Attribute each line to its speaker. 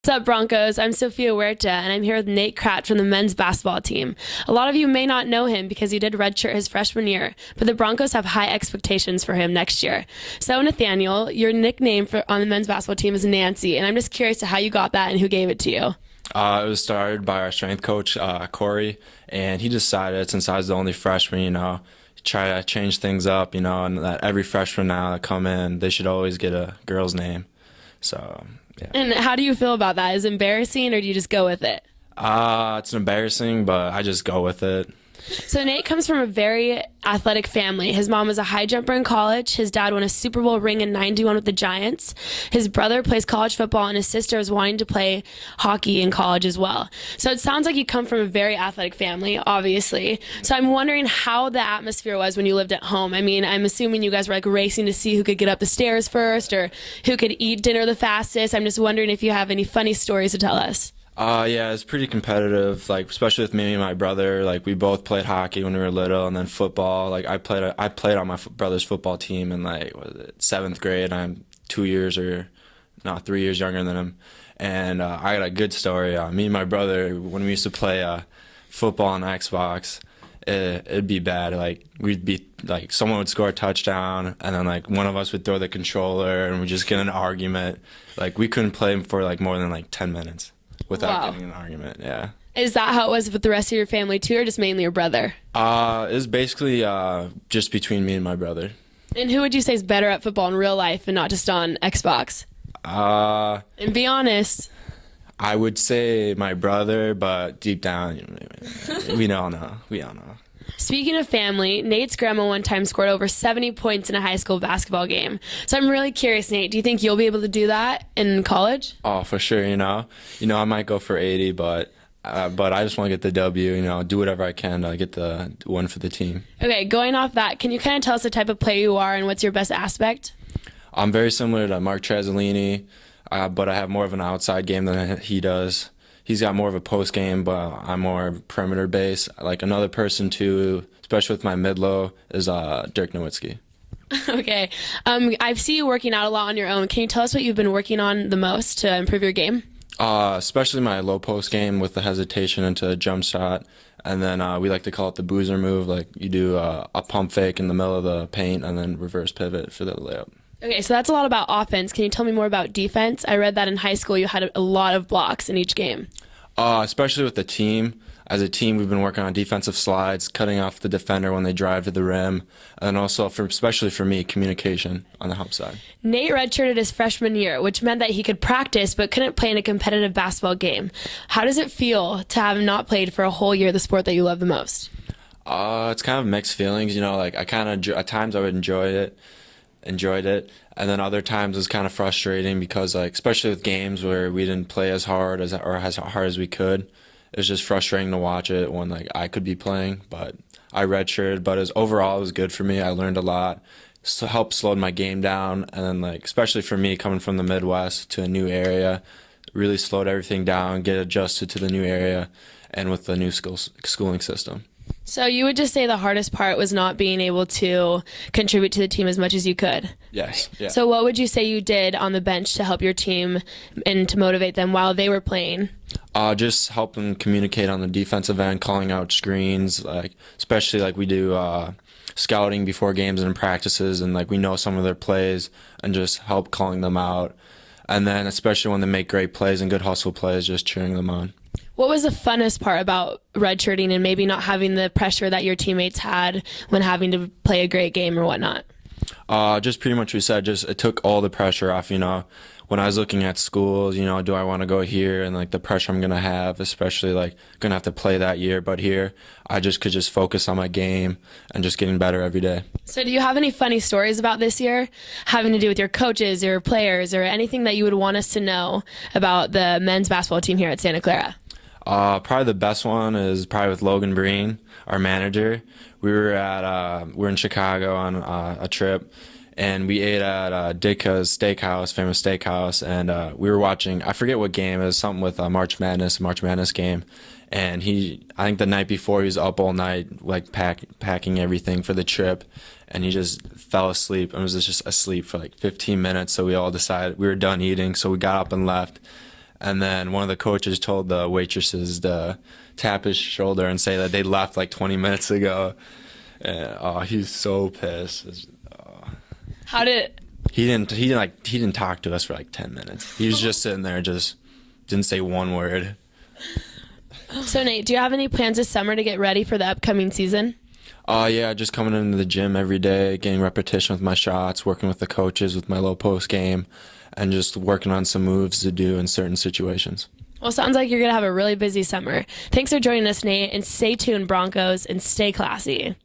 Speaker 1: What's up, Broncos? I'm Sofia Huerta, and I'm here with Nate Kratch from the men's basketball team. A lot of you may not know him because he did redshirt his freshman year, but the Broncos have high expectations for him next year. So, Nathaniel, your nickname on the men's basketball team is Nancy, and I'm just curious to how you got that and who gave it to you.
Speaker 2: It was started by our strength coach, Corey, and he decided, since I was the only freshman, try to change things up, and that every freshman now that come in, they should always get a girl's name. So, yeah.
Speaker 1: And how do you feel about that? Is it embarrassing, or do you just go with it?
Speaker 2: It's embarrassing, but I just go with it.
Speaker 1: So Nate comes from a very athletic family. His mom was a high jumper in college. His dad won a Super Bowl ring in '91 with the Giants. His brother plays college football, and his sister is wanting to play hockey in college as well. So it sounds like you come from a very athletic family, obviously. So I'm wondering how the atmosphere was when you lived at home. I mean, I'm assuming you guys were like racing to see who could get up the stairs first or who could eat dinner the fastest. I'm just wondering if you have any funny stories to tell us.
Speaker 2: Yeah, it's pretty competitive, especially with me and my brother. We both played hockey when we were little, and then football. I played on my brother's football team in, 7th grade. I'm 3 years younger than him. And I got a good story. Me and my brother, when we used to play football on Xbox, it'd be bad. We'd be, someone would score a touchdown, and then, one of us would throw the controller, and we'd just get in an argument. We couldn't play for, more than, 10 minutes. Without getting an argument, yeah.
Speaker 1: Is that how it was with the rest of your family too, or just mainly your brother?
Speaker 2: It was basically just between me and my brother.
Speaker 1: And who would you say is better at football in real life and not just on Xbox? And be honest.
Speaker 2: I would say my brother, but deep down, we all know.
Speaker 1: Speaking of family, Nate's grandma one time scored over 70 points in a high school basketball game. So I'm really curious, Nate, do you think you'll be able to do that in college?
Speaker 2: Oh, for sure, I might go for 80, but I just want to get the W, do whatever I can to get the win for the team.
Speaker 1: Okay, going off that, can you kind of tell us the type of player you are and what's your best aspect?
Speaker 2: I'm very similar to Mark Trasolini, but I have more of an outside game than he does. He's got more of a post game, but I'm more perimeter based. Another person too, especially with my mid-low, is Dirk Nowitzki.
Speaker 1: Okay. I see you working out a lot on your own. Can you tell us what you've been working on the most to improve your game?
Speaker 2: Especially my low post game with the hesitation into a jump shot. And then we like to call it the boozer move. You do a pump fake in the middle of the paint and then reverse pivot for the layup.
Speaker 1: Okay, so that's a lot about offense. Can you tell me more about defense? I read that in high school you had a lot of blocks in each game.
Speaker 2: Especially with the team. As a team, we've been working on defensive slides, cutting off the defender when they drive to the rim, and also, especially for me, communication on the help side.
Speaker 1: Nate redshirted his freshman year, which meant that he could practice but couldn't play in a competitive basketball game. How does it feel to have not played for a whole year the sport that you love the most?
Speaker 2: It's kind of mixed feelings. I kind of at times I would enjoyed it, and then other times it was kind of frustrating because especially with games where we didn't play as hard as we could, it was just frustrating to watch it when I could be playing. But I redshirted, but overall it was good for me. I learned a lot, so helped slow my game down, and then especially for me coming from the Midwest to a new area, really slowed everything down, get adjusted to the new area, and with the new schooling system.
Speaker 1: So you would just say the hardest part was not being able to contribute to the team as much as you could?
Speaker 2: Yes. Yeah.
Speaker 1: So what would you say you did on the bench to help your team and to motivate them while they were playing?
Speaker 2: Just help them communicate on the defensive end, calling out screens, especially we do scouting before games and practices, and we know some of their plays and just help calling them out. And then especially when they make great plays and good hustle plays, just cheering them on.
Speaker 1: What was the funnest part about redshirting and maybe not having the pressure that your teammates had when having to play a great game or whatnot?
Speaker 2: Just pretty much what we said, it took all the pressure off, When I was looking at schools, do I want to go here and the pressure I'm going to have, especially going to have to play that year. But here, I could just focus on my game and just getting better every day.
Speaker 1: So do you have any funny stories about this year having to do with your coaches or players or anything that you would want us to know about the men's basketball team here at Santa Clara?
Speaker 2: Probably the best one is probably with Logan Breen, our manager. We were in Chicago on a trip, and we ate at Ditka's Steakhouse, famous steakhouse, and we were watching, I forget what game, it was something with March Madness game, and I think the night before he was up all night packing everything for the trip, and he just fell asleep and was just asleep for 15 minutes, so we all decided we were done eating, so we got up and left. And then one of the coaches told the waitresses to tap his shoulder and say that they left like 20 minutes ago. And, oh, he's so pissed.
Speaker 1: How did
Speaker 2: He didn't talk to us for like 10 minutes. He was just sitting there, just didn't say one word.
Speaker 1: So Nate, do you have any plans this summer to get ready for the upcoming season?
Speaker 2: Yeah, just coming into the gym every day, getting repetition with my shots, working with the coaches with my low post game, and just working on some moves to do in certain situations.
Speaker 1: Well, sounds like you're going to have a really busy summer. Thanks for joining us, Nate, and stay tuned, Broncos, and stay classy.